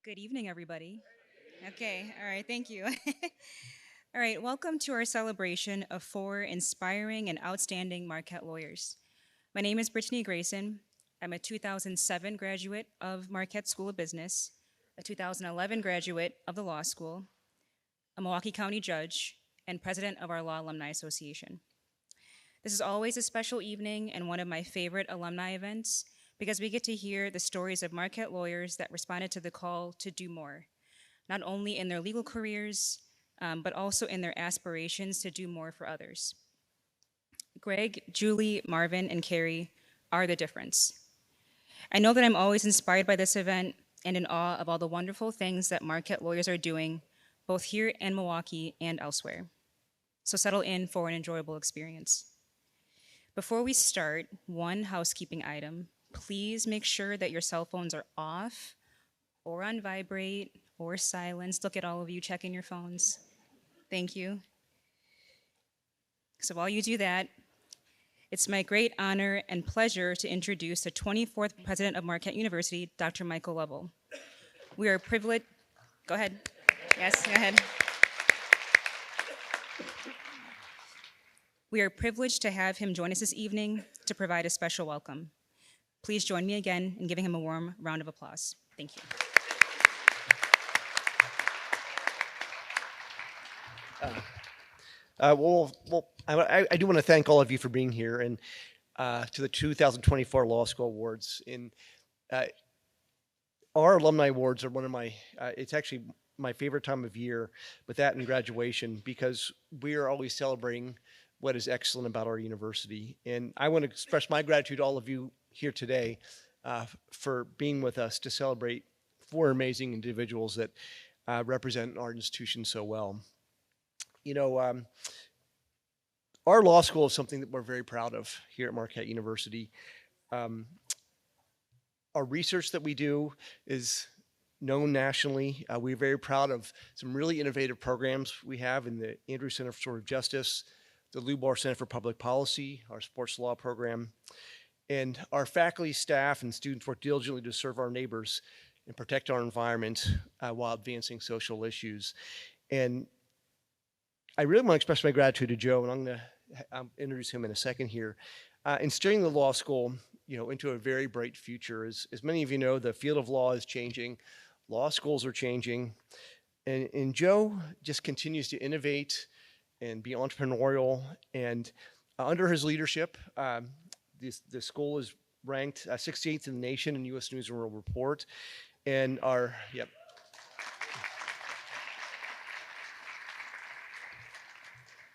Good evening, everybody. Okay, all right, thank you. All right, welcome to our celebration of four inspiring and outstanding Marquette lawyers. My name is Brittany Grayson. I'm a 2007 graduate of Marquette School of Business, a 2011 graduate of the law school, a Milwaukee County judge, and president of our Law Alumni Association. This is always a special evening and one of my favorite alumni events because we get to hear the stories of Marquette lawyers that responded to the call to do more, not only in their legal careers, but also in their aspirations to do more for others. Greg, Julie, Marvin, and Carrie are the difference. I know that I'm always inspired by this event and in awe of all the wonderful things that Marquette lawyers are doing, both here in Milwaukee and elsewhere. So settle in for an enjoyable experience. Before we start, one housekeeping item. Please make sure that your cell phones are off or on vibrate or silence. Look at all of you checking your phones. Thank you. So while you do that, it's my great honor and pleasure to introduce the 24th president of Marquette University, Dr. Michael Lovell. We are privileged. Go ahead. Yes, go ahead. We are privileged to have him join us this evening to provide a special welcome. Please join me again in giving him a warm round of applause. Thank you. I do want to thank all of you for being here and to the 2024 Law School Awards. Our Alumni Awards are one of it's actually my favorite time of year, with that and graduation, because we are always celebrating what is excellent about our university. And I want to express my gratitude to all of you here today for being with us to celebrate four amazing individuals that represent our institution so well. You know, our law school is something that we're very proud of here at Marquette University. Our research that we do is known nationally. We're very proud of some really innovative programs we have in the Andrews Center for Restorative Justice, the Lubar Center for Public Policy, our sports law program, and our faculty, staff, and students work diligently to serve our neighbors and protect our environment while advancing social issues. And I really want to express my gratitude to Joe, and I'm going to introduce him in a second here, in steering the law school, into a very bright future. As many of you know, the field of law is changing, law schools are changing, and Joe just continues to innovate and be entrepreneurial. And under his leadership, the school is ranked 68th in the nation in U.S. News and World Report, and our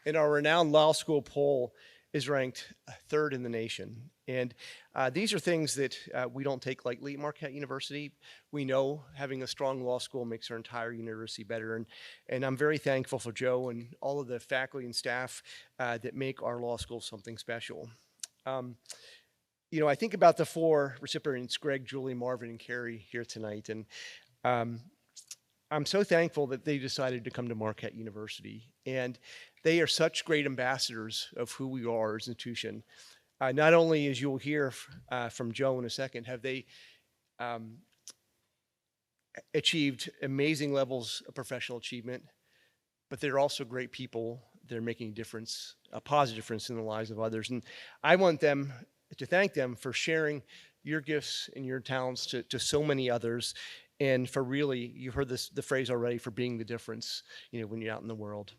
renowned law school poll is ranked third in the nation. And these are things that we don't take lightly at Marquette University. We know having a strong law school makes our entire university better. And I'm very thankful for Joe and all of the faculty and staff that make our law school something special. I think about the four recipients, Greg, Julie, Marvin, and Carrie, here tonight. And I'm so thankful that they decided to come to Marquette University. And they are such great ambassadors of who we are as an institution. Not only, as you'll hear from Joe in a second, have they achieved amazing levels of professional achievement, but they're also great people. They're making a difference, a positive difference in the lives of others. And I want them to thank them for sharing your gifts and your talents to so many others, and for really, you heard the phrase already, for being the difference, when you're out in the world.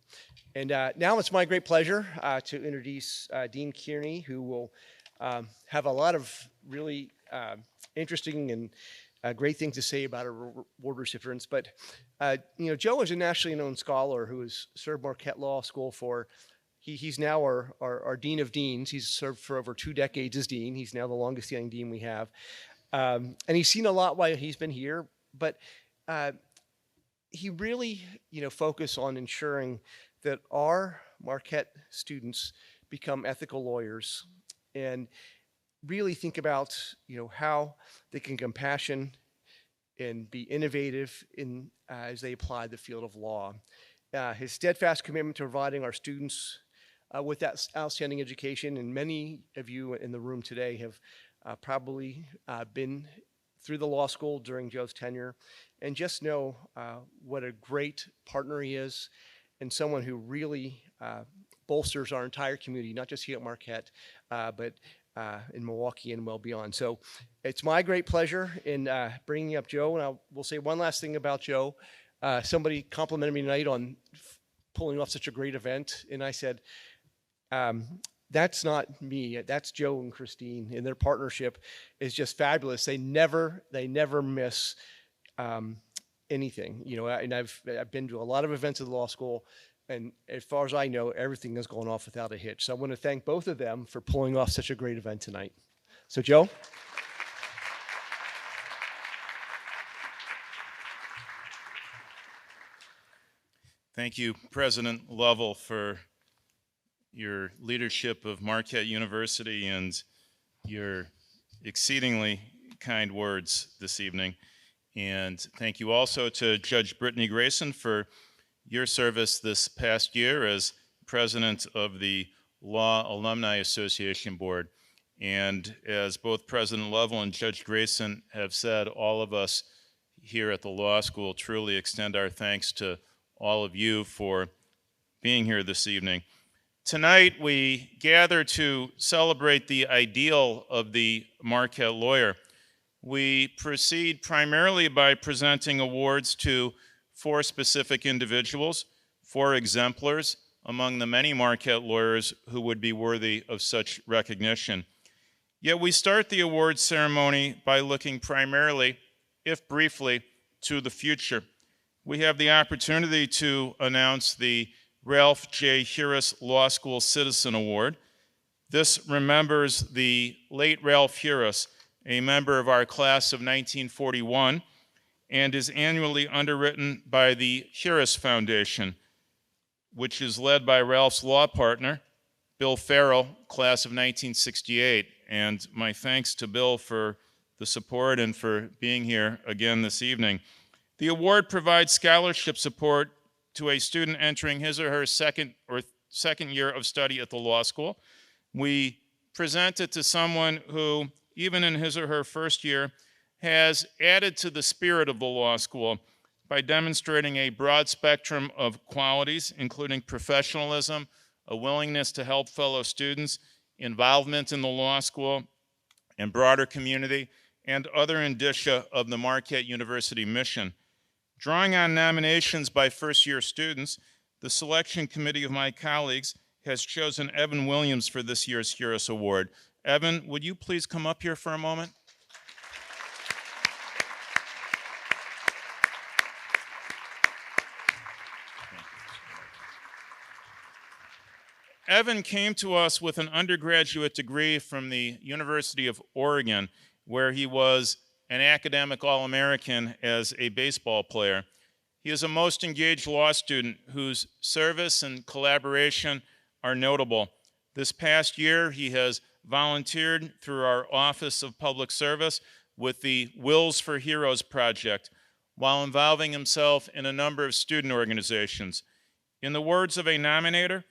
And now it's my great pleasure to introduce Dean Kearney, who will have a lot of really interesting and great things to say about our award recipients. But Joe is a nationally known scholar who has served Marquette Law School for. He's now our Dean of Deans. He's served for over 2 decades as Dean. He's now the longest standing Dean we have. And he's seen a lot while he's been here, but he really, focused on ensuring that our Marquette students become ethical lawyers and really think about, how they can compassion and be innovative as they apply the field of law. His steadfast commitment to providing our students with that outstanding education, and many of you in the room today have probably been through the law school during Joe's tenure, and just know what a great partner he is, and someone who really bolsters our entire community, not just here at Marquette, but in Milwaukee and well beyond. So it's my great pleasure in bringing up Joe, and I will say one last thing about Joe. Somebody complimented me tonight on pulling off such a great event, and I said, that's not me. That's Joe and Christine, and their partnership is just fabulous. They never miss anything, you know. And I've been to a lot of events at the law school, and as far as I know, everything has gone off without a hitch. So I want to thank both of them for pulling off such a great event tonight. So, Joe. Thank you, President Lovell, for your leadership of Marquette University and your exceedingly kind words this evening. And thank you also to Judge Brittany Grayson for your service this past year as president of the Law Alumni Association Board. And as both President Lovell and Judge Grayson have said, all of us here at the law school truly extend our thanks to all of you for being here this evening. Tonight, we gather to celebrate the ideal of the Marquette lawyer. We proceed primarily by presenting awards to 4 specific individuals, 4 exemplars among the many Marquette lawyers who would be worthy of such recognition. Yet we start the awards ceremony by looking primarily, if briefly, to the future. We have the opportunity to announce the Ralph J. Heuris Law School Citizen Award. This remembers the late Ralph Heuris, a member of our class of 1941, and is annually underwritten by the Heuris Foundation, which is led by Ralph's law partner, Bill Farrell, class of 1968. And my thanks to Bill for the support and for being here again this evening. The award provides scholarship support to a student entering his or her second year of study at the law school. We present it to someone who, even in his or her first year, has added to the spirit of the law school by demonstrating a broad spectrum of qualities, including professionalism, a willingness to help fellow students, involvement in the law school and broader community, and other indicia of the Marquette University mission. Drawing on nominations by first-year students, the selection committee of my colleagues has chosen Evan Williams for this year's Heuris Award. Evan, would you please come up here for a moment? Evan came to us with an undergraduate degree from the University of Oregon, where he was an academic All-American as a baseball player. He is a most engaged law student whose service and collaboration are notable. This past year, he has volunteered through our Office of Public Service with the Wills for Heroes project, while involving himself in a number of student organizations. In the words of a nominator,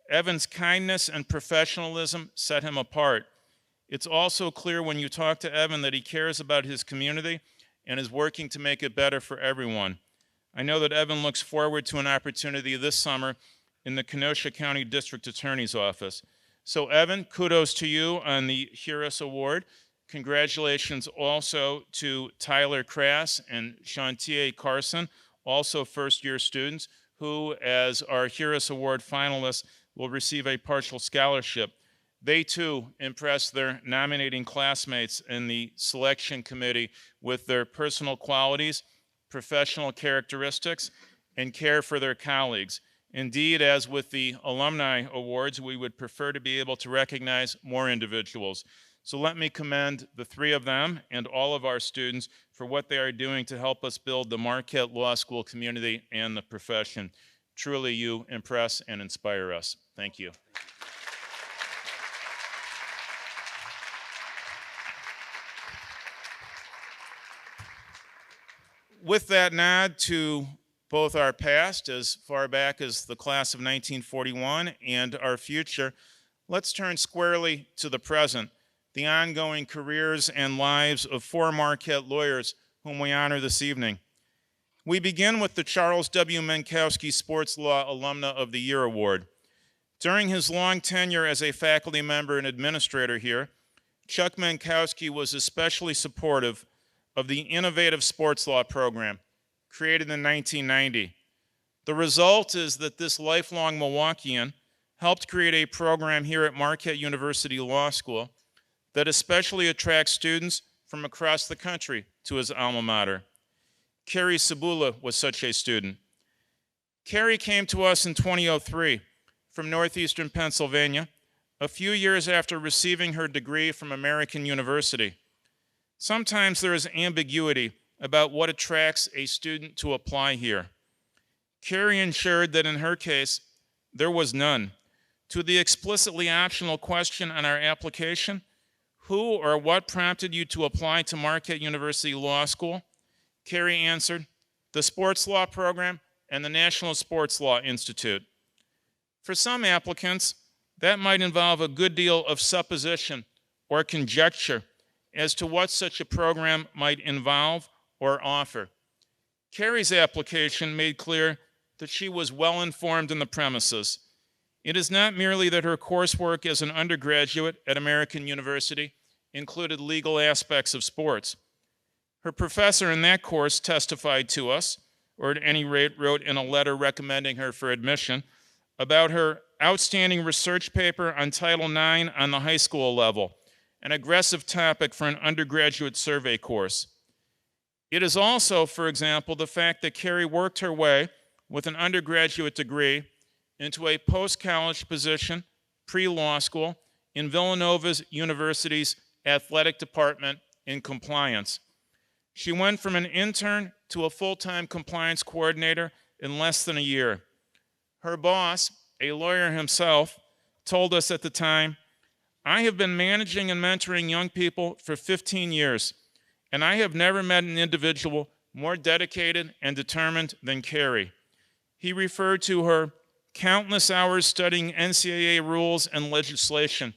Evan's kindness and professionalism set him apart. It's also clear when you talk to Evan that he cares about his community and is working to make it better for everyone. I know that Evan looks forward to an opportunity this summer in the Kenosha County District Attorney's Office. So Evan, kudos to you on the Heuris Award. Congratulations also to Tyler Crass and Shantier Carson, also first-year students, who, as our Heuris Award finalists, will receive a partial scholarship. They too impress their nominating classmates in the selection committee with their personal qualities, professional characteristics, and care for their colleagues. Indeed, as with the Alumni Awards, we would prefer to be able to recognize more individuals. So let me commend the 3 of them and all of our students for what they are doing to help us build the Marquette Law School community and the profession. Truly, you impress and inspire us. Thank you. With that nod to both our past, as far back as the class of 1941, and our future, let's turn squarely to the present. the ongoing careers and lives of 4 Marquette lawyers whom we honor this evening. We begin with the Charles W. Menkowski Sports Law Alumna of the Year Award. During his long tenure as a faculty member and administrator here, Chuck Menkowski was especially supportive of the innovative sports law program created in 1990. The result is that this lifelong Milwaukeean helped create a program here at Marquette University Law School that especially attracts students from across the country to his alma mater. Carrie Cibula was such a student. Carrie came to us in 2003 from northeastern Pennsylvania, a few years after receiving her degree from American University. Sometimes there is ambiguity about what attracts a student to apply here. Carrie ensured that in her case, there was none. To the explicitly optional question on our application, who or what prompted you to apply to Marquette University Law School? Carrie answered, the sports law program and the National Sports Law Institute. For some applicants, that might involve a good deal of supposition or conjecture as to what such a program might involve or offer. Carrie's application made clear that she was well informed in the premises. It is not merely that her coursework as an undergraduate at American University included legal aspects of sports. Her professor in that course testified to us, or at any rate wrote in a letter recommending her for admission, about her outstanding research paper on Title IX on the high school level, an aggressive topic for an undergraduate survey course. It is also, for example, the fact that Carrie worked her way with an undergraduate degree into a post-college position, pre-law school, in Villanova University's athletic department in compliance. She went from an intern to a full-time compliance coordinator in less than a year. Her boss, a lawyer himself, told us at the time, I have been managing and mentoring young people for 15 years, and I have never met an individual more dedicated and determined than Carrie. He referred to her countless hours studying NCAA rules and legislation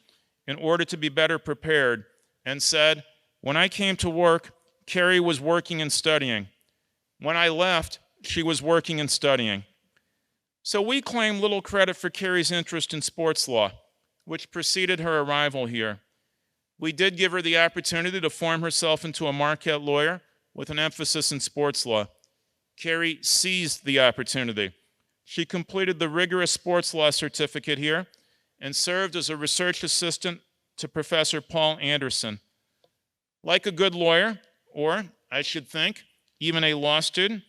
in order to be better prepared, and said, when I came to work, Carrie was working and studying. When I left, she was working and studying. So we claim little credit for Carrie's interest in sports law, which preceded her arrival here. We did give her the opportunity to form herself into a Marquette lawyer with an emphasis in sports law. Carrie seized the opportunity. She completed the rigorous sports law certificate here and served as a research assistant to Professor Paul Anderson. Like a good lawyer, or I should think, even a law student,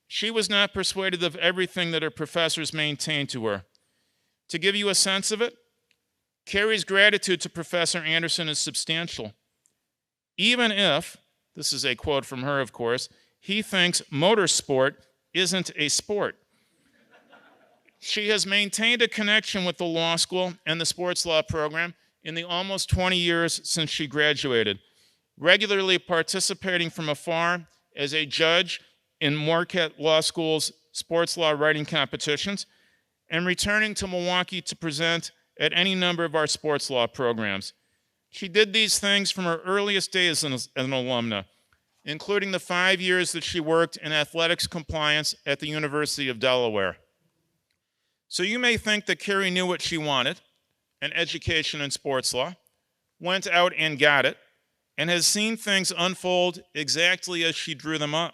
she was not persuaded of everything that her professors maintained to her. To give you a sense of it, Carrie's gratitude to Professor Anderson is substantial. Even if, this is a quote from her, of course, he thinks motorsport isn't a sport. She has maintained a connection with the law school and the sports law program in the almost 20 years since she graduated, regularly participating from afar as a judge in Marquette Law School's sports law writing competitions, and returning to Milwaukee to present at any number of our sports law programs. She did these things from her earliest days as an alumna, including the 5 years that she worked in athletics compliance at the University of Delaware. So you may think that Carrie knew what she wanted, an education in sports law, went out and got it, and has seen things unfold exactly as she drew them up.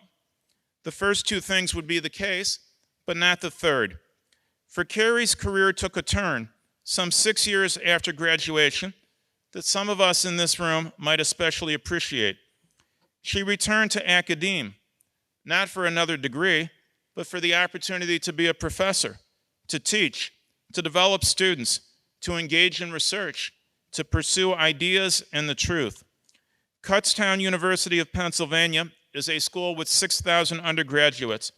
The first two things would be the case, but not the third. For Carrie's career took a turn some 6 years after graduation that some of us in this room might especially appreciate. She returned to academe, not for another degree, but for the opportunity to be a professor, to teach, to develop students, to engage in research, to pursue ideas and the truth. Kutztown University of Pennsylvania is a school with 6,000 undergraduates,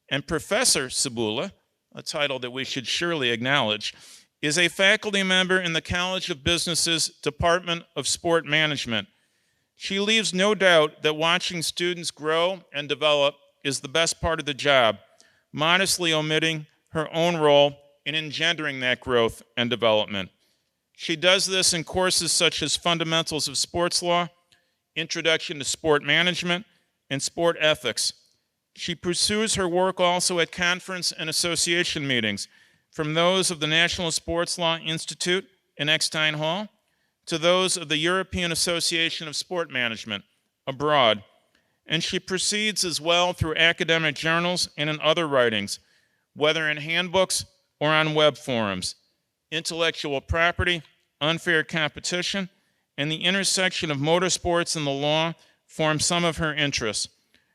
and Professor Cibula, a title that we should surely acknowledge, is a faculty member in the College of Business's Department of Sport Management. She leaves no doubt that watching students grow and develop is the best part of the job, modestly omitting her own role in engendering that growth and development. She does this in courses such as Fundamentals of Sports Law, Introduction to Sport Management, and Sport Ethics. She pursues her work also at conference and association meetings, from those of the National Sports Law Institute in Eckstein Hall to those of the European Association of Sport Management abroad. And she proceeds as well through academic journals and in other writings, whether in handbooks or on web forums. Intellectual property, unfair competition, and the intersection of motorsports and the law form some of her interests.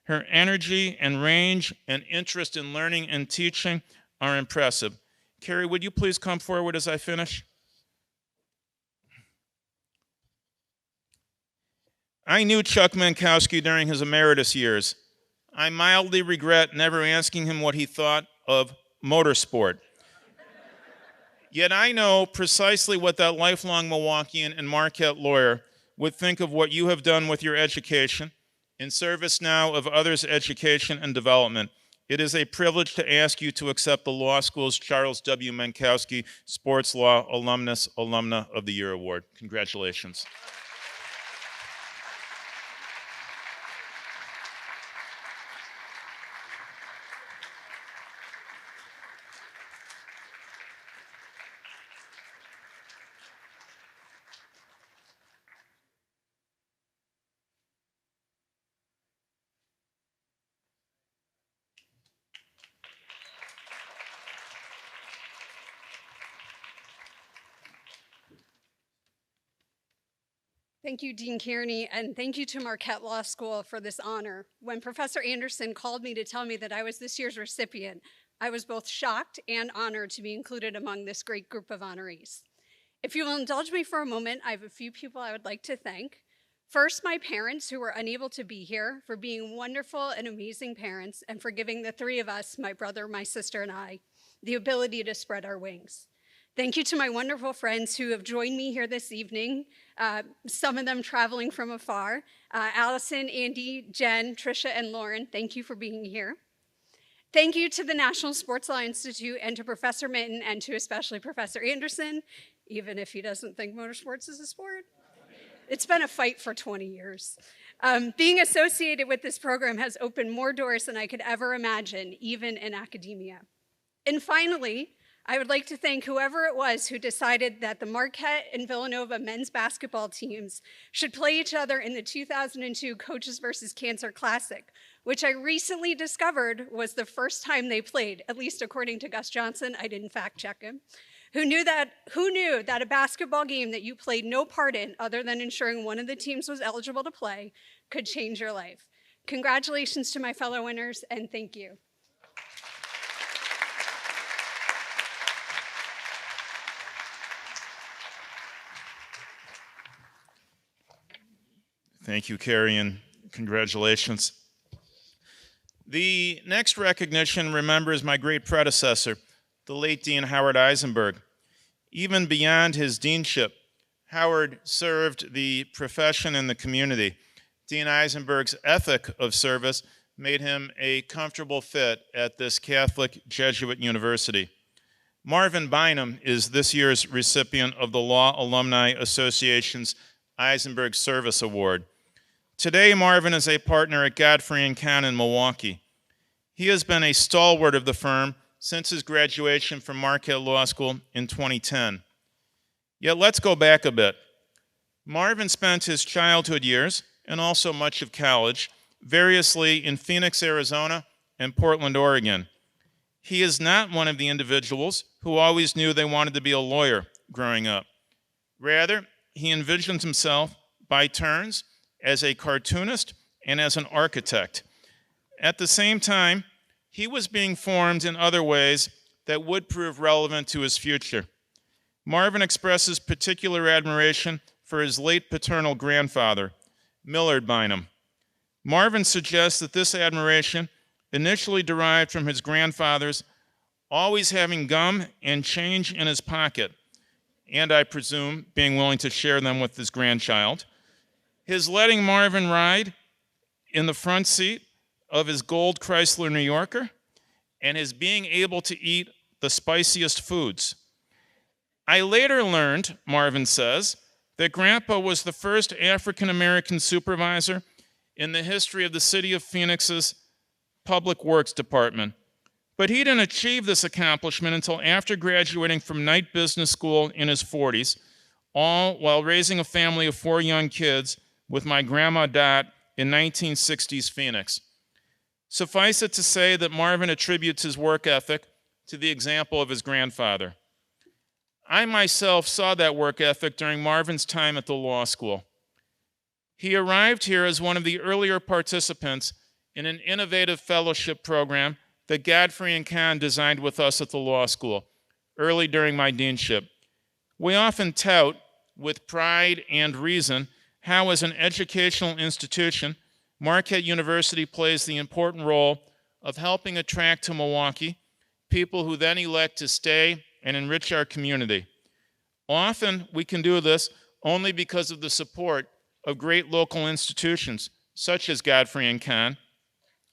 Her energy and range and interest in learning and teaching are impressive. Carrie, would you please come forward as I finish? I knew Chuck Menkowski during his emeritus years. I mildly regret never asking him what he thought of motorsport. Yet I know precisely what that lifelong Milwaukeean and Marquette lawyer would think of what you have done with your education, in service now of others' education and development. It is a privilege to ask you to accept the law school's Charles W. Menkowski Sports Law Alumna of the Year Award. Congratulations. Thank you, Dean Kearney, and thank you to Marquette Law School for this honor. When Professor Anderson called me to tell me that I was this year's recipient, I was both shocked and honored to be included among this great group of honorees. If you will indulge me for a moment, I have a few people I would like to thank. First, my parents who were unable to be here, for being wonderful and amazing parents, and for giving the three of us, my brother, my sister, and I, the ability to spread our wings. Thank you to my wonderful friends who have joined me here this evening, some of them traveling from afar. Allison, Andy, Jen, Tricia, and Lauren, thank you for being here. Thank you to the National Sports Law Institute and to Professor Minton and to especially Professor Anderson, even if he doesn't think motorsports is a sport. It's been a fight for 20 years. Being associated with this program has opened more doors than I could ever imagine, even in academia. And finally, I would like to thank whoever it was who decided that the Marquette and Villanova men's basketball teams should play each other in the 2002 Coaches vs. Cancer Classic, which I recently discovered was the first time they played, at least according to Gus Johnson. I didn't fact check him. Who knew that a basketball game that you played no part in other than ensuring one of the teams was eligible to play could change your life? Congratulations to my fellow winners, and thank you. Thank you, Carrie, and congratulations. The next recognition remembers my great predecessor, the late Dean Howard Eisenberg. Even beyond his deanship, Howard served the profession and the community. Dean Eisenberg's ethic of service made him a comfortable fit at this Catholic Jesuit university. Marvin Bynum is this year's recipient of the Law Alumni Association's Eisenberg Service Award. Today, Marvin is a partner at Godfrey & Kahn in Milwaukee. He has been a stalwart of the firm since his graduation from Marquette Law School in 2010. Yet let's go back a bit. Marvin spent his childhood years, and also much of college, variously in Phoenix, Arizona, and Portland, Oregon. He is not one of the individuals who always knew they wanted to be a lawyer growing up. Rather, he envisioned himself, by turns, as a cartoonist and as an architect. At the same time, he was being formed in other ways that would prove relevant to his future. Marvin expresses particular admiration for his late paternal grandfather, Millard Bynum. Marvin suggests that this admiration initially derived from his grandfather's always having gum and change in his pocket, and I presume being willing to share them with his grandchild, his letting Marvin ride in the front seat of his gold Chrysler New Yorker, and his being able to eat the spiciest foods. I later learned, Marvin says, that Grandpa was the first African-American supervisor in the history of the City of Phoenix's Public Works Department. But he didn't achieve this accomplishment until after graduating from Knight Business School in his 40s, all while raising a family of 4 young kids with my grandma Dot in 1960s Phoenix. Suffice it to say that Marvin attributes his work ethic to the example of his grandfather. I myself saw that work ethic during Marvin's time at the law school. He arrived here as one of the earlier participants in an innovative fellowship program that Godfrey and Kahn designed with us at the law school, early during my deanship. We often tout, with pride and reason, how as an educational institution, Marquette University plays the important role of helping attract to Milwaukee people who then elect to stay and enrich our community. Often we can do this only because of the support of great local institutions, such as Godfrey and Kahn,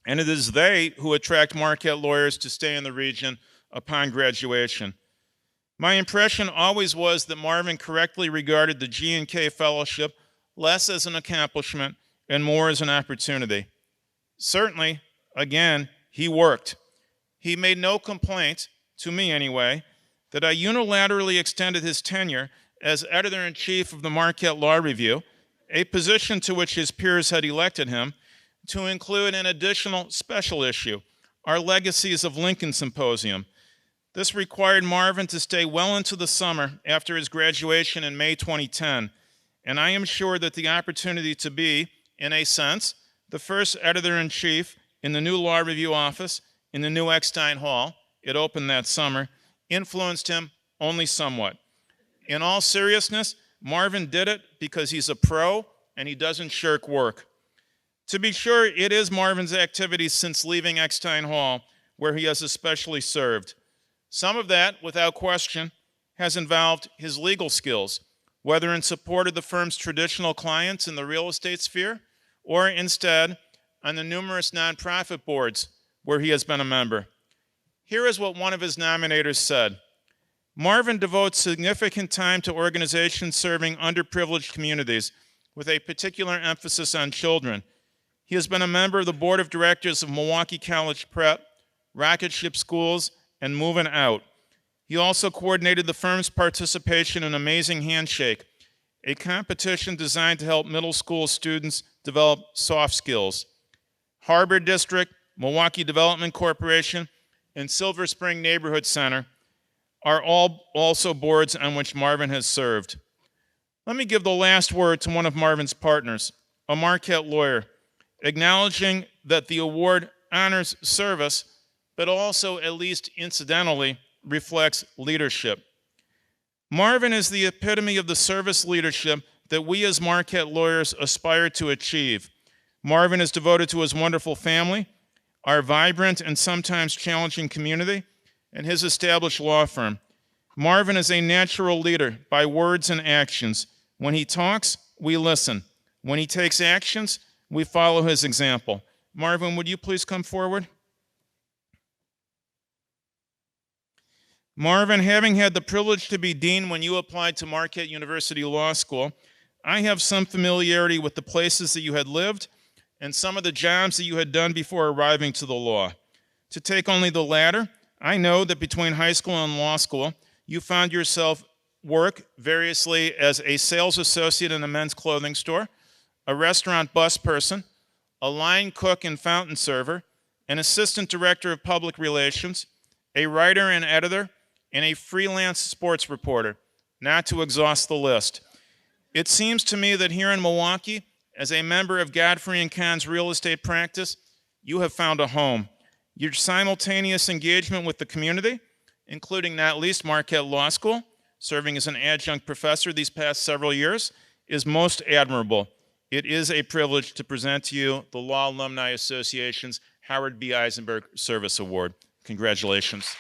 and it is they who attract Marquette lawyers to stay in the region upon graduation. My impression always was that Marvin correctly regarded the G&K Fellowship less as an accomplishment and more as an opportunity. Certainly, again, he worked. He made no complaint, to me anyway, that I unilaterally extended his tenure as editor-in-chief of the Marquette Law Review, a position to which his peers had elected him, to include an additional special issue, our Legacies of Lincoln Symposium. This required Marvin to stay well into the summer after his graduation in May 2010, and I am sure that the opportunity to be, in a sense, the first editor-in-chief in the new Law Review office in the new Eckstein Hall, it opened that summer, influenced him only somewhat. In all seriousness, Marvin did it because he's a pro and he doesn't shirk work. To be sure, it is Marvin's activities since leaving Eckstein Hall where he has especially served. Some of that, without question, has involved his legal skills, whether in support of the firm's traditional clients in the real estate sphere, or instead on the numerous nonprofit boards where he has been a member. Here is what one of his nominators said. Marvin devotes significant time to organizations serving underprivileged communities, with a particular emphasis on children. He has been a member of the board of directors of Milwaukee College Prep, Rocket Ship Schools, and Moving Out. He also coordinated the firm's participation in Amazing Handshake, a competition designed to help middle school students develop soft skills. Harbor District, Milwaukee Development Corporation, and Silver Spring Neighborhood Center are all also boards on which Marvin has served. Let me give the last word to one of Marvin's partners, a Marquette lawyer, acknowledging that the award honors service, but also, at least incidentally, reflects leadership. Marvin is the epitome of the service leadership that we as Marquette lawyers aspire to achieve. Marvin is devoted to his wonderful family, our vibrant and sometimes challenging community, and his established law firm. Marvin is a natural leader by words and actions. When he talks, we listen. When he takes actions, we follow his example. Marvin, would you please come forward? Marvin, having had the privilege to be dean when you applied to Marquette University Law School, I have some familiarity with the places that you had lived and some of the jobs that you had done before arriving to the law. To take only the latter, I know that between high school and law school, you found yourself work variously as a sales associate in a men's clothing store, a restaurant bus person, a line cook and fountain server, an assistant director of public relations, a writer and editor, and a freelance sports reporter, not to exhaust the list. It seems to me that here in Milwaukee, as a member of Godfrey and Kahn's real estate practice, you have found a home. Your simultaneous engagement with the community, including not least Marquette Law School, serving as an adjunct professor these past several years, is most admirable. It is a privilege to present to you the Law Alumni Association's Howard B. Eisenberg Service Award. Congratulations.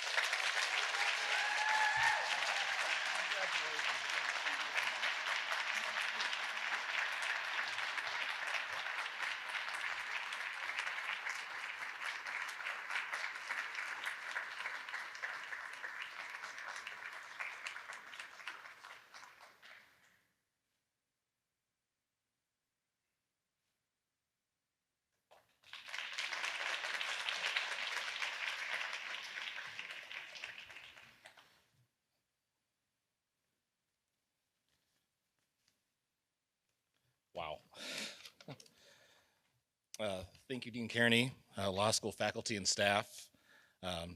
thank you, Dean Kearney, law school faculty and staff,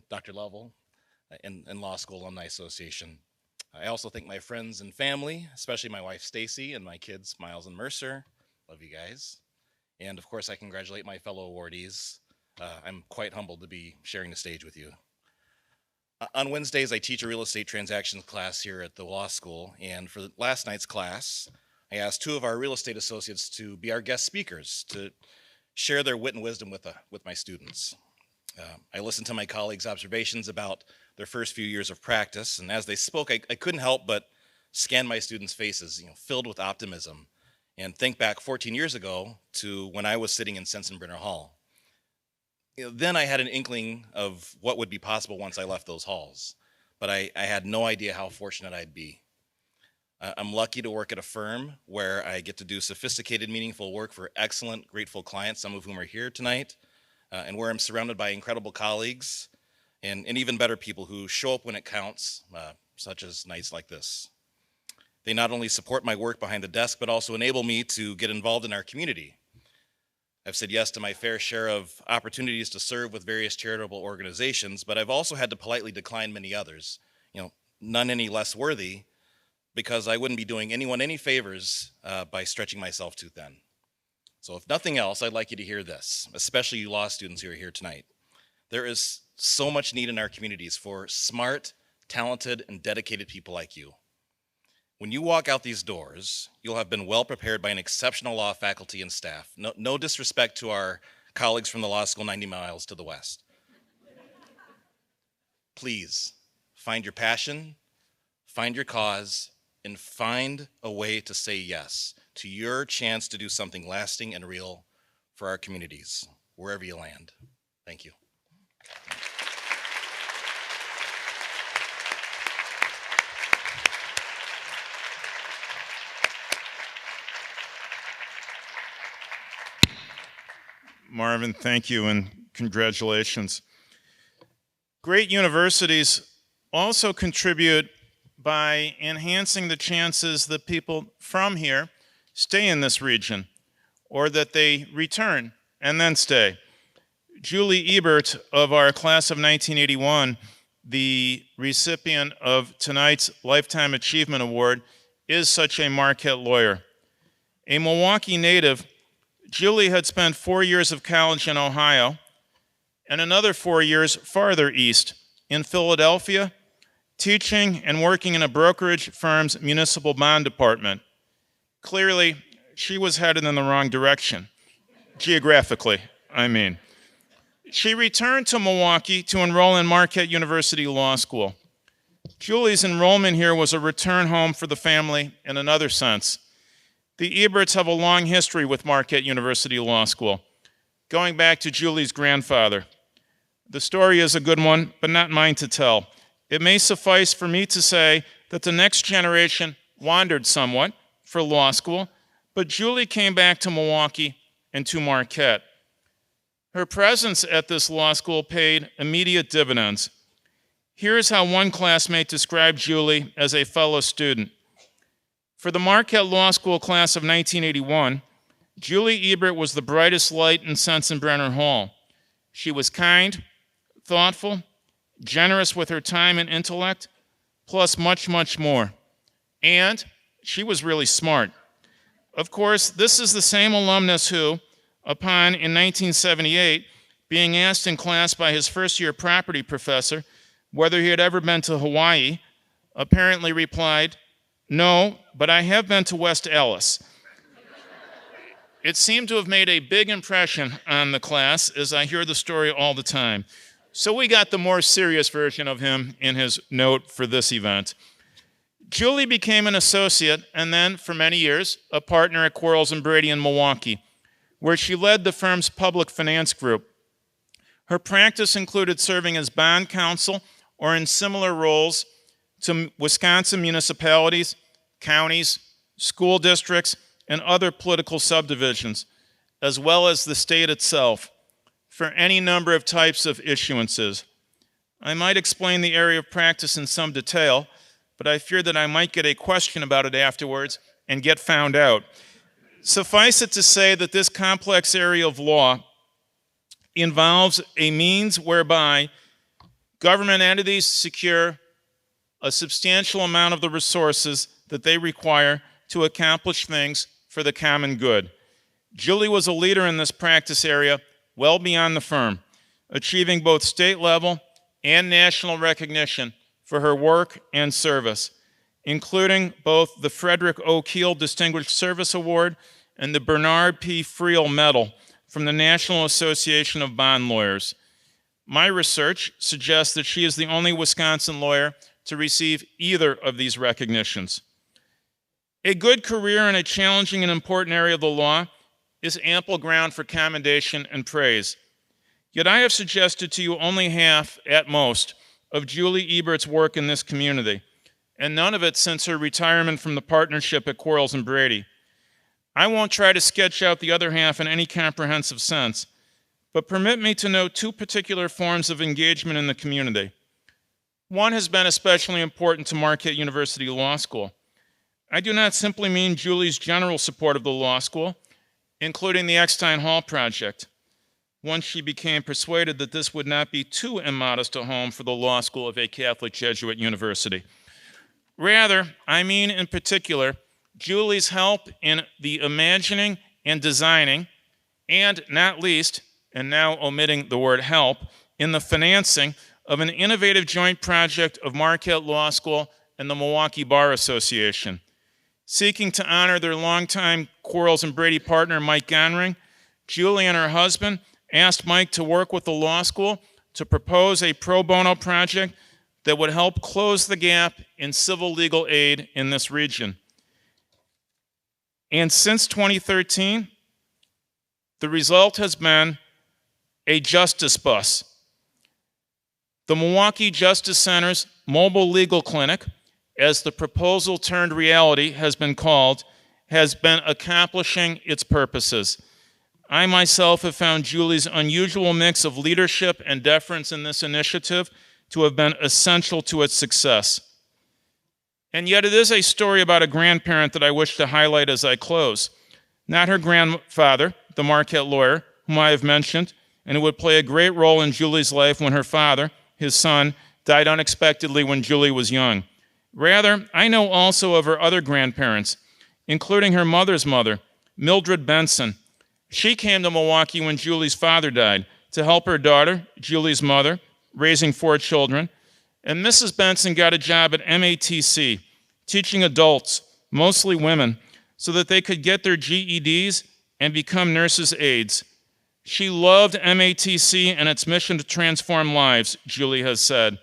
Dr. Lovell, and Law School Alumni Association. I also thank my friends and family, especially my wife, Stacy, and my kids, Miles and Mercer. Love you guys. And of course, I congratulate my fellow awardees. I'm quite humbled to be sharing the stage with you. On Wednesdays, I teach a real estate transactions class here at the law school. And for last night's class, I asked 2 of our real estate associates to be our guest speakers to share their wit and wisdom with my students. I listened to my colleagues' observations about their first few years of practice, and as they spoke, I couldn't help but scan my students' faces, filled with optimism, and think back 14 years ago to when I was sitting in Sensenbrenner Hall. Then I had an inkling of what would be possible once I left those halls, but I had no idea how fortunate I'd be. I'm lucky to work at a firm where I get to do sophisticated, meaningful work for excellent, grateful clients, some of whom are here tonight, and where I'm surrounded by incredible colleagues and even better people who show up when it counts, such as nights like this. They not only support my work behind the desk, but also enable me to get involved in our community. I've said yes to my fair share of opportunities to serve with various charitable organizations, but I've also had to politely decline many others, none any less worthy, because I wouldn't be doing anyone any favors by stretching myself too thin. So if nothing else, I'd like you to hear this, especially you law students who are here tonight. There is so much need in our communities for smart, talented, and dedicated people like you. When you walk out these doors, you'll have been well prepared by an exceptional law faculty and staff. No disrespect to our colleagues from the law school 90 miles to the west. Please, find your passion, find your cause, and find a way to say yes to your chance to do something lasting and real for our communities, wherever you land. Thank you. Marvin, thank you and congratulations. Great universities also contribute by enhancing the chances that people from here stay in this region or that they return and then stay. Julie Ebert of our class of 1981, the recipient of tonight's Lifetime Achievement Award, is such a Marquette lawyer. A Milwaukee native, Julie had spent 4 years of college in Ohio and another 4 years farther east in Philadelphia, teaching and working in a brokerage firm's municipal bond department. Clearly, she was headed in the wrong direction, geographically, I mean. She returned to Milwaukee to enroll in Marquette University Law School. Julie's enrollment here was a return home for the family in another sense. The Eberts have a long history with Marquette University Law School, going back to Julie's grandfather. The story is a good one, but not mine to tell. It may suffice for me to say that the next generation wandered somewhat for law school, but Julie came back to Milwaukee and to Marquette. Her presence at this law school paid immediate dividends. Here's how one classmate described Julie as a fellow student. For the Marquette Law School class of 1981, Julie Ebert was the brightest light in Sensenbrenner Hall. She was kind, thoughtful, generous with her time and intellect, plus much, much more. And she was really smart. Of course, this is the same alumnus who, upon, in 1978, being asked in class by his first-year property professor whether he had ever been to Hawaii, apparently replied, "No, but I have been to West Allis." It seemed to have made a big impression on the class, as I hear the story all the time. So we got the more serious version of him in his note for this event. Julie became an associate and then, for many years, a partner at Quarles & Brady in Milwaukee, where she led the firm's public finance group. Her practice included serving as bond counsel or in similar roles to Wisconsin municipalities, counties, school districts, and other political subdivisions, as well as the state itself, for any number of types of issuances. I might explain the area of practice in some detail, but I fear that I might get a question about it afterwards and get found out. Suffice it to say that this complex area of law involves a means whereby government entities secure a substantial amount of the resources that they require to accomplish things for the common good. Julie was a leader in this practice area well beyond the firm, achieving both state level and national recognition for her work and service, including both the Frederick O. Keel Distinguished Service Award and the Bernard P. Friel Medal from the National Association of Bond Lawyers. My research suggests that she is the only Wisconsin lawyer to receive either of these recognitions. A good career in a challenging and important area of the law is ample ground for commendation and praise. Yet I have suggested to you only half, at most, of Julie Ebert's work in this community, and none of it since her retirement from the partnership at Quarles and Brady. I won't try to sketch out the other half in any comprehensive sense, but permit me to note two particular forms of engagement in the community. One has been especially important to Marquette University Law School. I do not simply mean Julie's general support of the law school, including the Eckstein Hall project, once she became persuaded that this would not be too immodest a home for the law school of a Catholic Jesuit university. Rather, I mean in particular, Julie's help in the imagining and designing, and not least, and now omitting the word help, in the financing of an innovative joint project of Marquette Law School and the Milwaukee Bar Association. Seeking to honor their longtime Quarles and Brady partner, Mike Gonring, Julie and her husband asked Mike to work with the law school to propose a pro bono project that would help close the gap in civil legal aid in this region. And since 2013, the result has been a justice bus. The Milwaukee Justice Center's mobile legal clinic, as the proposal turned reality has been called, has been accomplishing its purposes. I myself have found Julie's unusual mix of leadership and deference in this initiative to have been essential to its success. And yet it is a story about a grandparent that I wish to highlight as I close. Not her grandfather, the Marquette lawyer, whom I have mentioned, and who would play a great role in Julie's life when her father, his son, died unexpectedly when Julie was young. Rather, I know also of her other grandparents, including her mother's mother, Mildred Benson. She came to Milwaukee when Julie's father died to help her daughter, Julie's mother, raising 4 children. And Mrs. Benson got a job at MATC, teaching adults, mostly women, so that they could get their GEDs and become nurses' aides. She loved MATC and its mission to transform lives, Julie has said.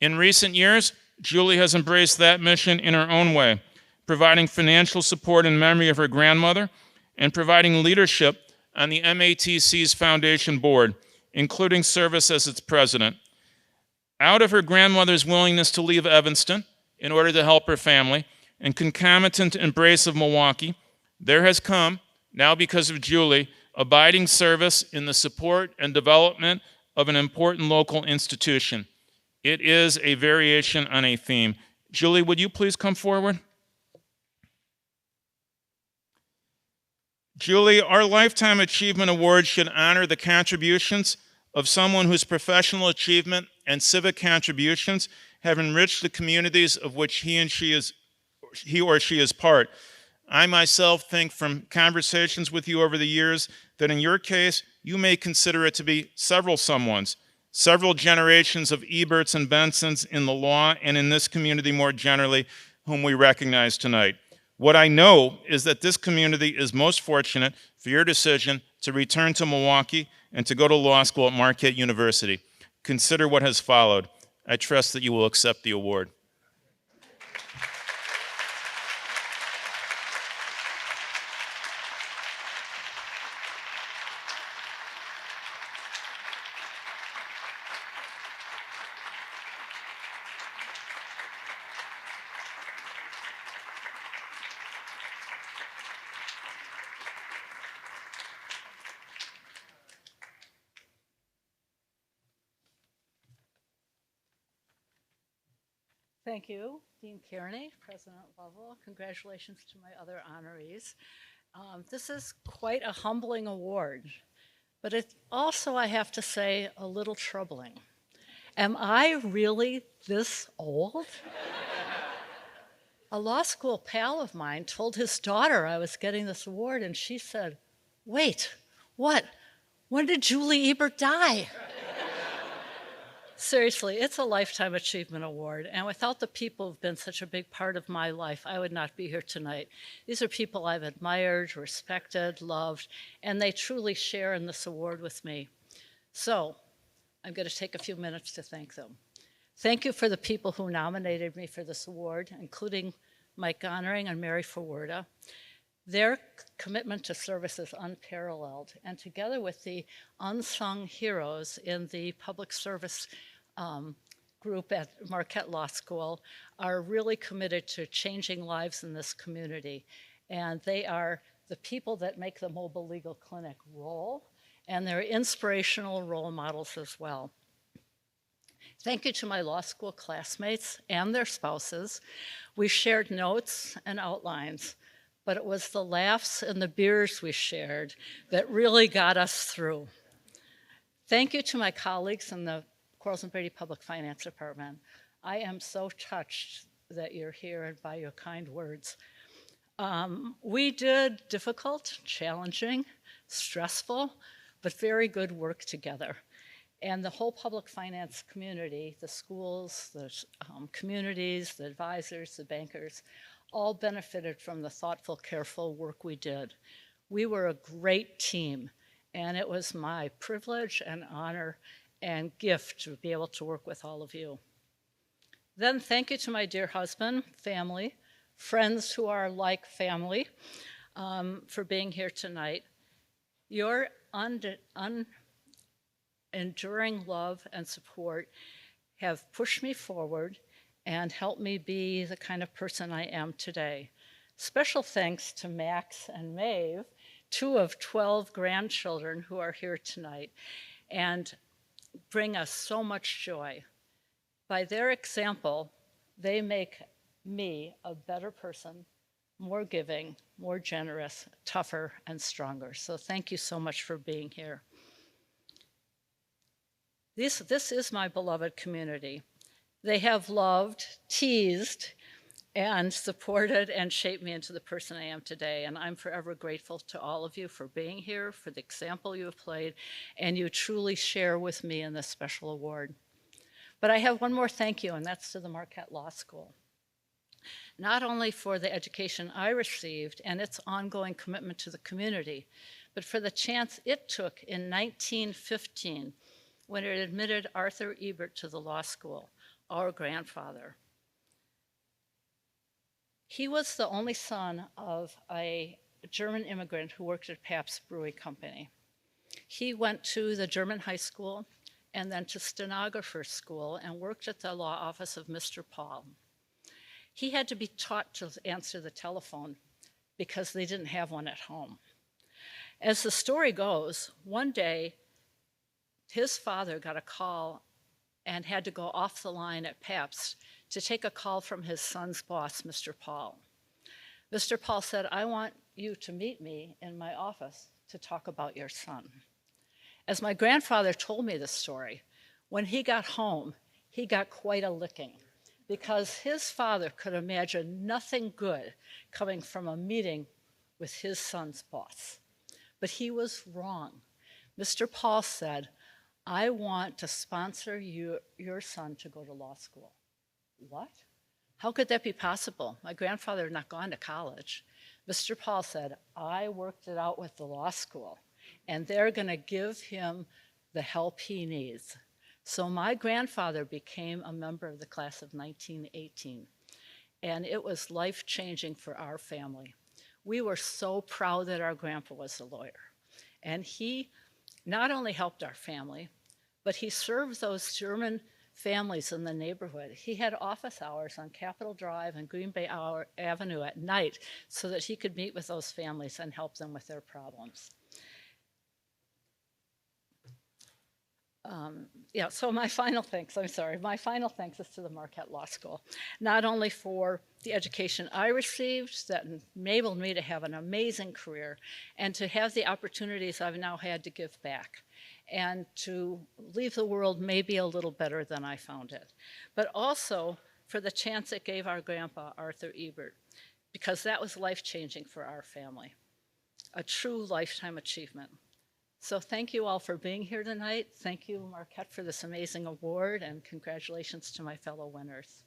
In recent years, Julie has embraced that mission in her own way, providing financial support in memory of her grandmother and providing leadership on the MATC's foundation board, including service as its president. Out of her grandmother's willingness to leave Evanston in order to help her family and concomitant embrace of Milwaukee, there has come, now because of Julie, abiding service in the support and development of an important local institution. It is a variation on a theme. Julie, would you please come forward? Julie, our Lifetime Achievement Award should honor the contributions of someone whose professional achievement and civic contributions have enriched the communities of which he or she is part. I myself think from conversations with you over the years that in your case, you may consider it to be several someones, several generations of Eberts and Bensons in the law and in this community more generally, whom we recognize tonight. What I know is that this community is most fortunate for your decision to return to Milwaukee and to go to law school at Marquette University. Consider what has followed. I trust that you will accept the award. Thank you, Dean Kearney, President Lovell. Congratulations to my other honorees. This is quite a humbling award, but it's also, I have to say, a little troubling. Am I really this old? A law school pal of mine told his daughter I was getting this award, and she said, "Wait, what? When did Julie Ebert die?" Seriously, it's a Lifetime Achievement Award, and without the people who've been such a big part of my life, I would not be here tonight. These are people I've admired, respected, loved, and they truly share in this award with me. So I'm going to take a few minutes to thank them. Thank you for the people who nominated me for this award, including Mike Gonering and Mary Forwerda. Their commitment to service is unparalleled, and together with the unsung heroes in the public service group at Marquette Law School, are really committed to changing lives in this community. And they are the people that make the Mobile Legal Clinic roll, and they're inspirational role models as well. Thank you to my law school classmates and their spouses. We shared notes and outlines, but it was the laughs and the beers we shared that really got us through. Thank you to my colleagues in the Quarles and Brady Public Finance Department. I am so touched that you're here and by your kind words. We did difficult, challenging, stressful, but very good work together. And the whole public finance community, the schools, the communities, the advisors, the bankers, all benefited from the thoughtful, careful work we did. We were a great team, and it was my privilege and honor and gift to be able to work with all of you. Then thank you to my dear husband, family, friends who are like family, for being here tonight. Your enduring love and support have pushed me forward and helped me be the kind of person I am today. Special thanks to Max and Maeve, 2 of 12 grandchildren who are here tonight and bring us so much joy. By their example, they make me a better person, more giving, more generous, tougher, and stronger. So thank you so much for being here. This is my beloved community. They have loved, teased, and supported and shaped me into the person I am today. And I'm forever grateful to all of you for being here, for the example you have played, and you truly share with me in this special award. But I have one more thank you, and that's to the Marquette Law School. Not only for the education I received and its ongoing commitment to the community, but for the chance it took in 1915 when it admitted Arthur Ebert to the law school, our grandfather. He was the only son of a German immigrant who worked at Pabst Brewing Company. He went to the German high school and then to stenographer school and worked at the law office of Mr. Paul. He had to be taught to answer the telephone because they didn't have one at home. As the story goes, one day, his father got a call and had to go off the line at Pabst to take a call from his son's boss, Mr. Paul. Mr. Paul said, "I want you to meet me in my office to talk about your son." As my grandfather told me this story, when he got home, he got quite a licking because his father could imagine nothing good coming from a meeting with his son's boss. But he was wrong. Mr. Paul said, "I want to sponsor your son to go to law school." What? How could that be possible? My grandfather had not gone to college. Mr. Paul said, "I worked it out with the law school, and they're going to give him the help he needs." So my grandfather became a member of the class of 1918, and it was life-changing for our family. We were so proud that our grandpa was a lawyer, and he not only helped our family, but he served those German families in the neighborhood. He had office hours on Capitol Drive and Green Bay Avenue at night so that he could meet with those families and help them with their problems. Yeah, so my final thanks is to the Marquette Law School, not only for the education I received that enabled me to have an amazing career and to have the opportunities I've now had to give back and to leave the world maybe a little better than I found it, but also for the chance it gave our grandpa, Arthur Ebert, because that was life-changing for our family, a true lifetime achievement. So thank you all for being here tonight. Thank you, Marquette, for this amazing award, and congratulations to my fellow winners.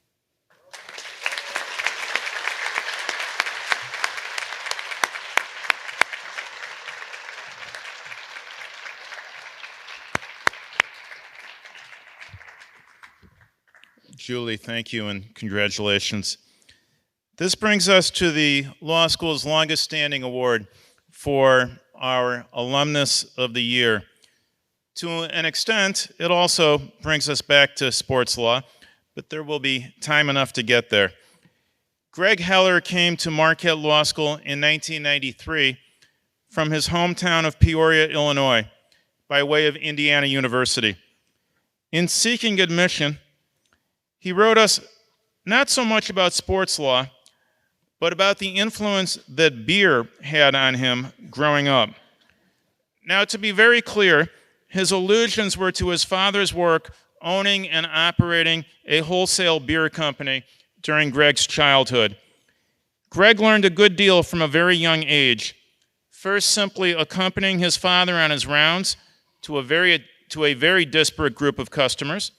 Julie, thank you and congratulations. This brings us to the law school's longest standing award for our Alumnus of the Year. To an extent, it also brings us back to sports law, but there will be time enough to get there. Greg Heller came to Marquette Law School in 1993 from his hometown of Peoria, Illinois, by way of Indiana University. In seeking admission, he wrote us not so much about sports law, but about the influence that beer had on him growing up. Now, to be very clear, his allusions were to his father's work owning and operating a wholesale beer company during Greg's childhood. Greg learned a good deal from a very young age, first simply accompanying his father on his rounds to a very disparate group of customers,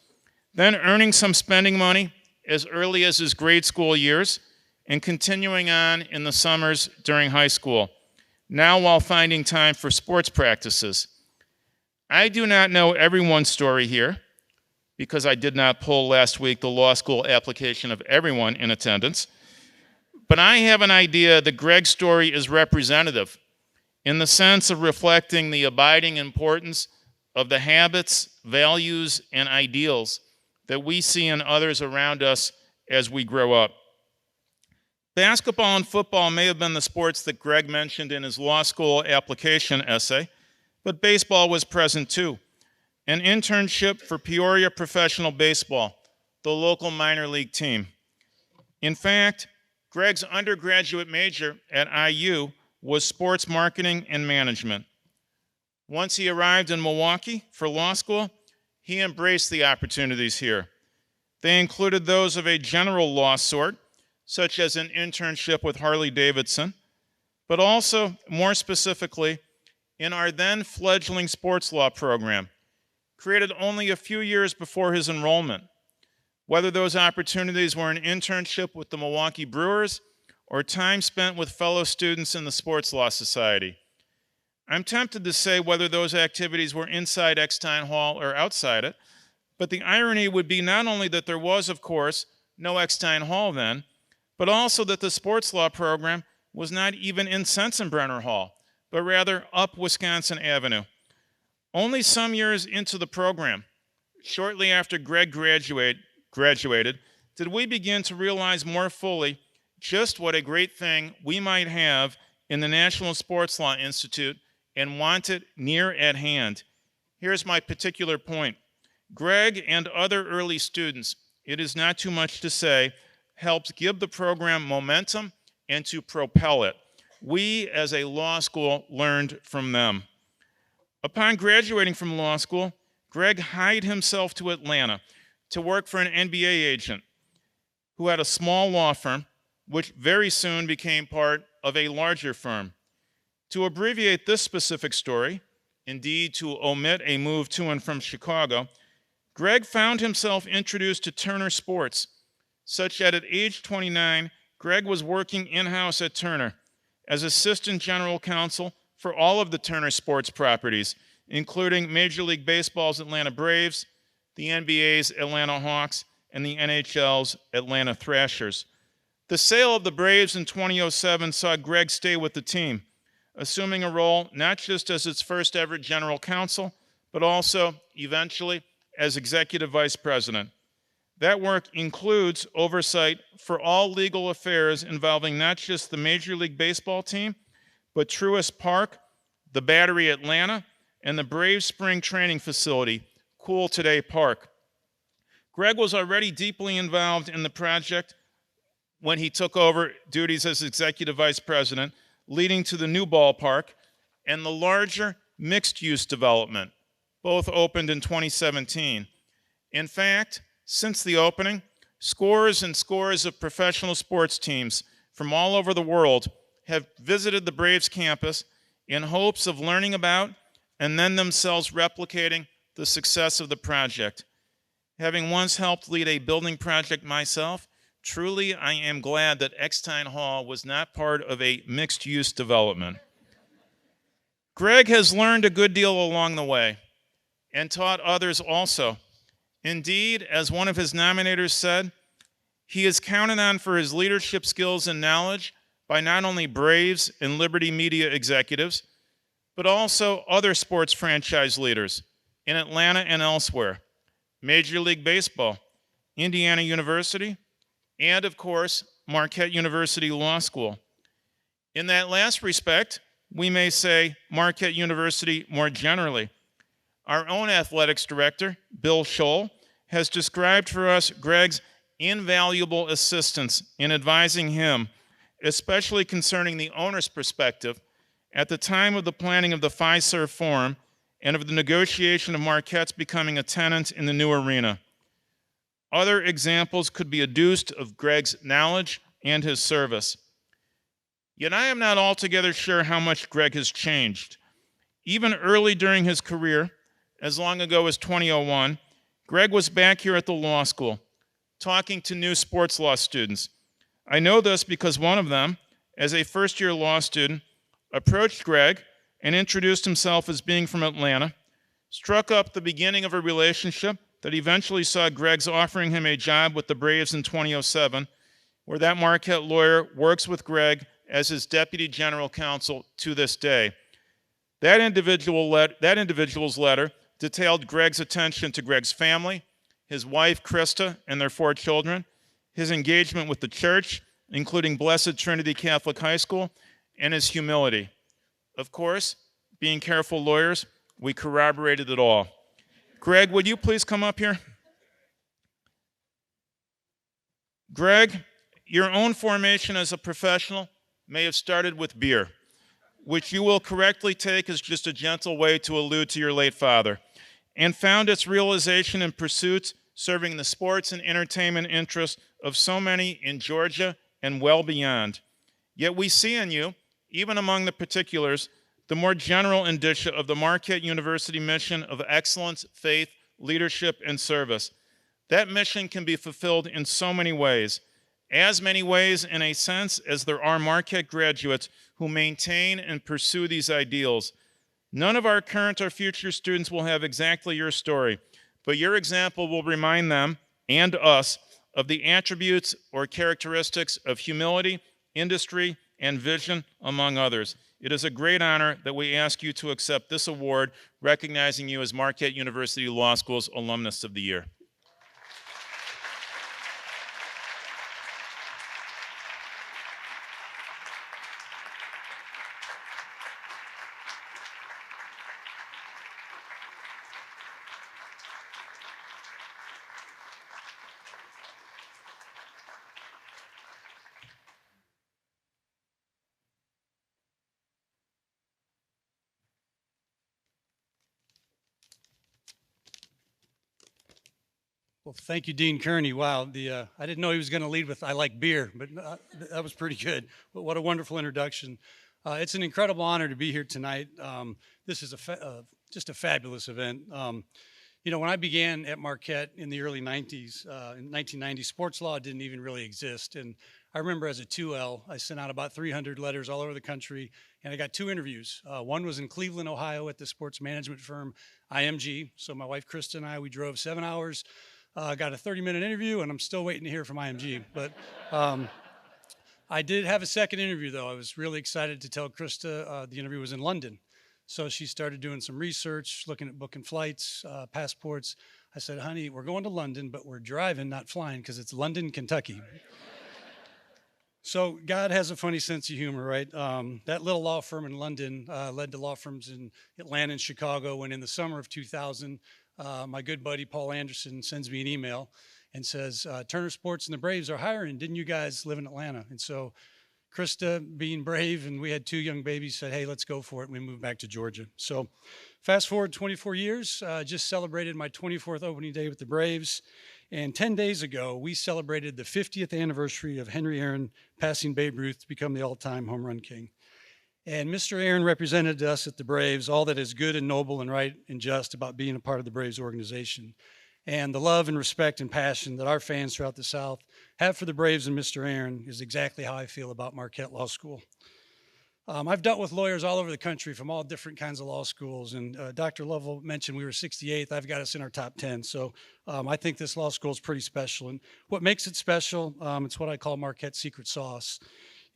then earning some spending money as early as his grade school years, and continuing on in the summers during high school, now while finding time for sports practices. I do not know everyone's story here, because I did not pull last week the law school application of everyone in attendance, but I have an idea that Greg's story is representative in the sense of reflecting the abiding importance of the habits, values, and ideals that we see in others around us as we grow up. Basketball and football may have been the sports that Greg mentioned in his law school application essay, but baseball was present too. An internship for Peoria Professional Baseball, the local minor league team. In fact, Greg's undergraduate major at IU was sports marketing and management. Once he arrived in Milwaukee for law school, he embraced the opportunities here. They included those of a general law sort, such as an internship with Harley-Davidson, but also, more specifically, in our then fledgling sports law program, created only a few years before his enrollment. Whether those opportunities were an internship with the Milwaukee Brewers or time spent with fellow students in the Sports Law Society. I'm tempted to say whether those activities were inside Eckstein Hall or outside it, but the irony would be not only that there was, of course, no Eckstein Hall then, but also that the sports law program was not even in Sensenbrenner Hall, but rather up Wisconsin Avenue. Only some years into the program, shortly after Greg graduated, did we begin to realize more fully just what a great thing we might have in the National Sports Law Institute and want it near at hand. Here's my particular point. Greg and other early students, it is not too much to say, helped give the program momentum and to propel it. We, as a law school, learned from them. Upon graduating from law school, Greg hied himself to Atlanta to work for an NBA agent who had a small law firm, which very soon became part of a larger firm. To abbreviate this specific story, indeed to omit a move to and from Chicago, Greg found himself introduced to Turner Sports, such that at age 29, Greg was working in-house at Turner as assistant general counsel for all of the Turner Sports properties, including Major League Baseball's Atlanta Braves, the NBA's Atlanta Hawks, and the NHL's Atlanta Thrashers. The sale of the Braves in 2007 saw Greg stay with the team, assuming a role not just as its first ever general counsel, but also, eventually, as executive vice president. That work includes oversight for all legal affairs involving not just the Major League Baseball team, but Truist Park, the Battery Atlanta, and the Braves Spring Training Facility, Cool Today Park. Greg was already deeply involved in the project when he took over duties as executive vice president, leading to the new ballpark and the larger mixed-use development, both opened in 2017. In fact, since the opening, scores and scores of professional sports teams from all over the world have visited the Braves campus in hopes of learning about and then themselves replicating the success of the project. Having once helped lead a building project myself, truly I am glad that Eckstein Hall was not part of a mixed-use development. Greg has learned a good deal along the way and taught others also. Indeed, as one of his nominators said, he is counted on for his leadership skills and knowledge by not only Braves and Liberty Media executives, but also other sports franchise leaders in Atlanta and elsewhere, Major League Baseball, Indiana University, and of course, Marquette University Law School. In that last respect, we may say Marquette University more generally. Our own athletics director, Bill Scholl, has described for us Greg's invaluable assistance in advising him, especially concerning the owner's perspective, at the time of the planning of the Fiserv Forum and of the negotiation of Marquette's becoming a tenant in the new arena. Other examples could be adduced of Greg's knowledge and his service. Yet I am not altogether sure how much Greg has changed. Even early during his career, as long ago as 2001, Greg was back here at the law school, talking to new sports law students. I know this because one of them, as a first-year law student, approached Greg and introduced himself as being from Atlanta, struck up the beginning of a relationship that eventually saw Greg's offering him a job with the Braves in 2007, where that Marquette lawyer works with Greg as his deputy general counsel to this day. That individual's letter detailed Greg's attention to Greg's family, his wife, Krista, and their 4 children, his engagement with the church, including Blessed Trinity Catholic High School, and his humility. Of course, being careful lawyers, we corroborated it all. Greg, would you please come up here? Greg, your own formation as a professional may have started with beer, which you will correctly take as just a gentle way to allude to your late father, and found its realization in pursuits serving the sports and entertainment interests of so many in Georgia and well beyond. Yet we see in you, even among the particulars, the more general indicia of the Marquette University mission of excellence, faith, leadership, and service. That mission can be fulfilled in so many ways, as many ways in a sense as there are Marquette graduates who maintain and pursue these ideals. None of our current or future students will have exactly your story, but your example will remind them and us of the attributes or characteristics of humility, industry, and vision, among others. It is a great honor that we ask you to accept this award, recognizing you as Marquette University Law School's Alumnus of the Year. Well, thank you, Dean Kearney. Wow, I didn't know he was going to lead with "I like beer," but that was pretty good. But what a wonderful introduction! It's an incredible honor to be here tonight. This is just a fabulous event. You know, when I began at Marquette in the early 90s, in 1990, sports law didn't even really exist. And I remember as a 2L, I sent out about 300 letters all over the country, and I got 2 interviews. One was in Cleveland, Ohio, at the sports management firm IMG. So my wife, Krista, and I, we drove 7 hours. Got a 30-minute interview, and I'm still waiting to hear from IMG. But I did have a second interview, though. I was really excited to tell Krista the interview was in London. So she started doing some research, looking at booking flights, passports. I said, honey, we're going to London, but we're driving, not flying, because it's London, Kentucky. So God has a funny sense of humor, right? That little law firm in London led to law firms in Atlanta and Chicago, and in the summer of 2000, my good buddy Paul Anderson sends me an email and says, Turner Sports and the Braves are hiring. Didn't you guys live in Atlanta? And so Krista, being brave, and we had 2 young babies, said, hey, let's go for it. And we moved back to Georgia. So fast forward 24 years, just celebrated my 24th opening day with the Braves. And 10 days ago, we celebrated the 50th anniversary of Henry Aaron passing Babe Ruth to become the all-time home run king. And Mr. Aaron represented to us at the Braves all that is good and noble and right and just about being a part of the Braves organization. And the love and respect and passion that our fans throughout the South have for the Braves and Mr. Aaron is exactly how I feel about Marquette Law School. I've dealt with lawyers all over the country from all different kinds of law schools. And Dr. Lovell mentioned we were 68th. I've got us in our top 10. So I think this law school is pretty special. And what makes it special, it's what I call Marquette's secret sauce.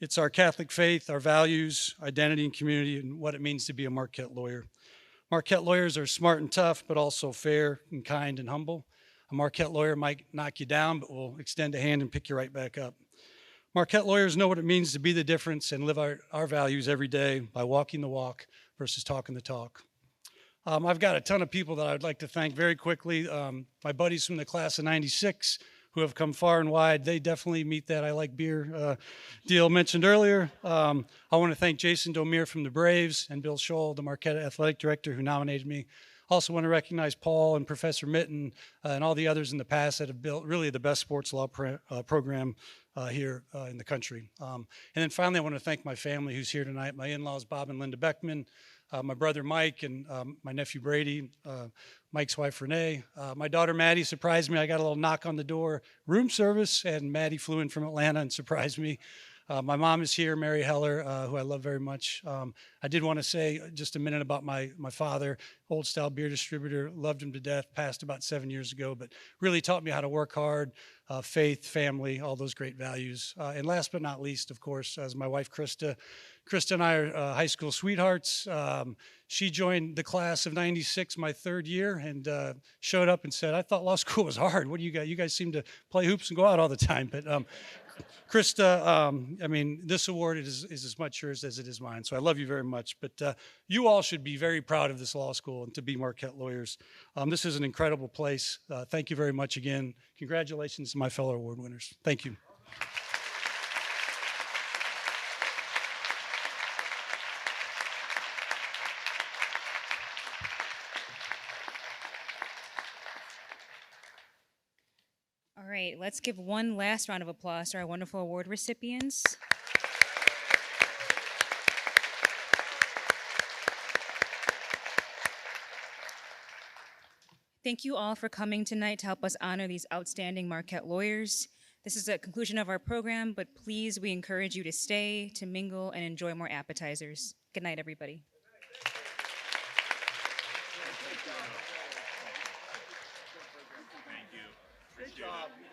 It's our Catholic faith, our values, identity, and community, and what it means to be a Marquette lawyer. Marquette lawyers are smart and tough, but also fair and kind and humble. A Marquette lawyer might knock you down, but will extend a hand and pick you right back up. Marquette lawyers know what it means to be the difference and live our values every day by walking the walk versus talking the talk. I've got a ton of people that I'd like to thank very quickly. My buddies from the class of 96 who have come far and wide, they definitely meet that I like beer deal mentioned earlier. I want to thank Jason Domir from the Braves and Bill Scholl, the Marquette athletic director who nominated me. Also want to recognize Paul and Professor Mitten and all the others in the past that have built really the best sports law program here in the country. And then finally, I want to thank my family who's here tonight, my in-laws, Bob and Linda Beckman, my brother Mike, and my nephew Brady, Mike's wife Renee. My daughter Maddie surprised me. I got a little knock on the door, room service, and Maddie flew in from Atlanta and surprised me. My mom is here, Mary Heller, who I love very much. I did want to say just a minute about my father, old style beer distributor, loved him to death, passed about 7 years ago, but really taught me how to work hard, faith, family, all those great values. And last but not least, of course, as my wife Krista. Krista and I are high school sweethearts. She joined the class of 96 my 3rd year and showed up and said, I thought law school was hard. What do you guys? You guys seem to play hoops and go out all the time. But Krista, I mean, this award is as much yours as it is mine, so I love you very much. But you all should be very proud of this law school and to be Marquette lawyers. This is an incredible place. Thank you very much again. Congratulations to my fellow award winners. Thank you. All right, let's give one last round of applause to our wonderful award recipients. Thank you all for coming tonight to help us honor these outstanding Marquette lawyers. This is the conclusion of our program, but please, we encourage you to stay, to mingle, and enjoy more appetizers. Good night, everybody. Thank you. Appreciate it.